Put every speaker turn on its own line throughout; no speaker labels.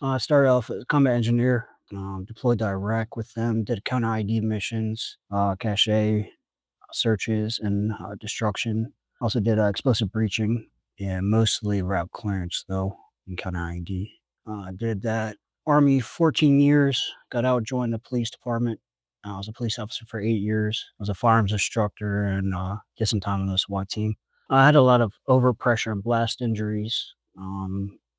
I started off as a combat engineer, deployed to Iraq with them, did counter ID missions, cache searches, and destruction. Also did explosive breaching and mostly route clearance, though, and counter ID. Did that Army 14 years, got out, joined the police department. I was a police officer for 8 years. I was a firearms instructor and did some time on the SWAT team. I had a lot of overpressure and blast injuries.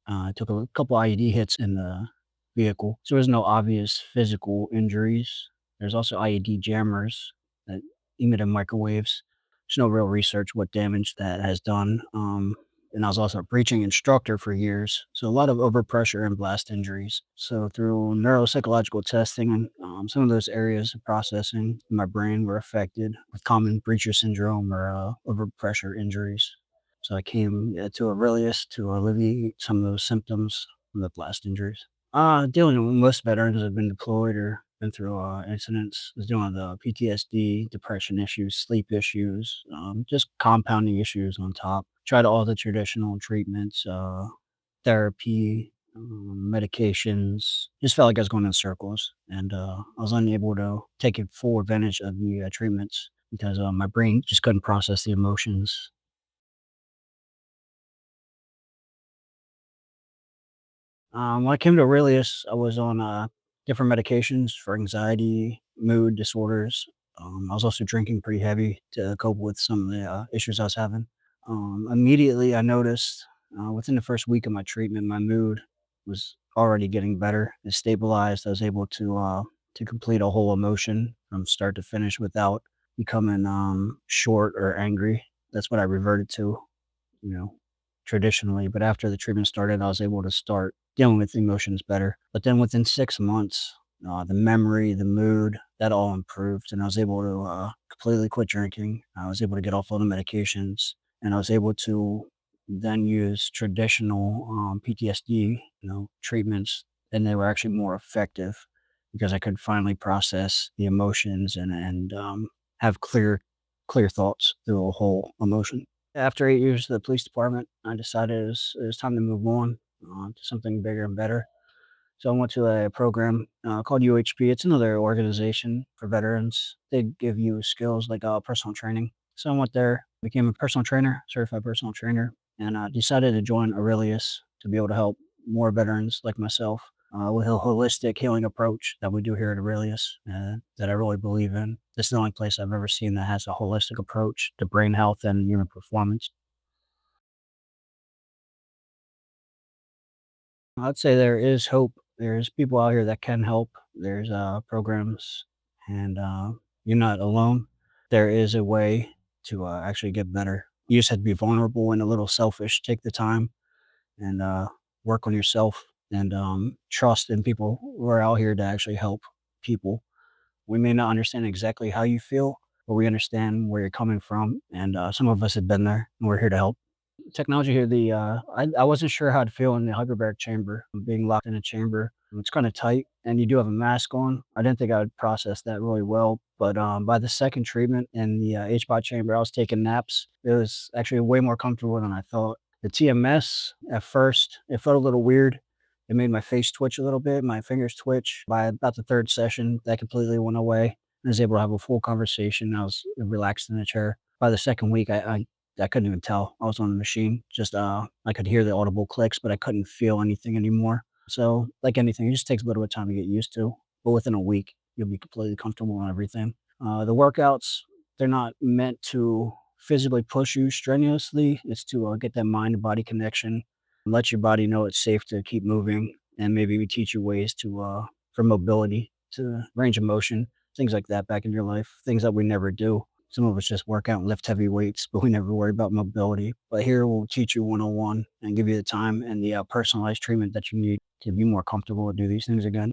I took a couple IED hits in the vehicle, so there's no obvious physical injuries. There's also IED jammers that emitted microwaves. There's no real research what damage that has done. And I was also a breaching instructor for years, so a lot of overpressure and blast injuries. So through neuropsychological testing, some of those areas of processing in my brain were affected with common breacher syndrome or overpressure injuries. So I came to Aurelius to alleviate some of those symptoms from the blast injuries. Dealing with most veterans that have been deployed or been through incidents, is dealing with PTSD, depression issues, sleep issues, just compounding issues on top. Tried all the traditional treatments, therapy, medications. Just felt like I was going in circles, and I was unable to take full advantage of the treatments because my brain just couldn't process the emotions. When I came to Aurelius, I was on different medications for anxiety, mood disorders. I was also drinking pretty heavy to cope with some of the issues I was having. Immediately, I noticed within the first week of my treatment, my mood was already getting better. It stabilized. I was able to complete a whole emotion from start to finish without becoming short or angry. That's what I reverted to, you know, traditionally. But after the treatment started, I was able to start dealing with emotions better. But then within 6 months, the memory, the mood, that all improved, and I was able to completely quit drinking. I was able to get off all the medications, and I was able to then use traditional PTSD, treatments, and they were actually more effective because I could finally process the emotions and have clear thoughts through a whole emotion. After 8 years at the police department, I decided it was time to move on to something bigger and better. So I went to a program called UHP. It's another organization for veterans. They give you skills like personal training. So I went there, became a personal trainer, certified personal trainer, and decided to join Aurelius to be able to help more veterans like myself with a holistic healing approach that we do here at Aurelius that I really believe in. This is the only place I've ever seen that has a holistic approach to brain health and human performance. I'd say there is hope. There's people out here that can help. There's programs, and you're not alone. There is a way to actually get better. You just have to be vulnerable and a little selfish. Take the time and work on yourself and trust in people who are out here to actually help people. We may not understand exactly how you feel, but we understand where you're coming from. And some of us have been there, and we're here to help. Technology here, I wasn't sure how to feel in the hyperbaric chamber, being locked in a chamber. It's kinda tight, and you do have a mask on. I didn't think I would process that really well, but, by the second treatment in the, HBOT chamber, I was taking naps. It was actually way more comfortable than I thought. The TMS, at first, it felt a little weird. It made my face twitch a little bit, my fingers twitch. By about the 3rd session, that completely went away. I was able to have a full conversation. I was relaxed in the chair. By the 2nd week, I couldn't even tell I was on the machine. Just, I could hear the audible clicks, but I couldn't feel anything anymore. So, like anything, it just takes a little bit of time to get used to, but within a week, you'll be completely comfortable on everything. The workouts, they're not meant to physically push you strenuously. It's to get that mind to body connection, let your body know it's safe to keep moving, and maybe we teach you ways to for mobility, to range of motion, things like that back in your life, things that we never do. Some of us just work out and lift heavy weights, but we never worry about mobility. But here we'll teach you 101 and give you the time and the personalized treatment that you need to be more comfortable to do these things again.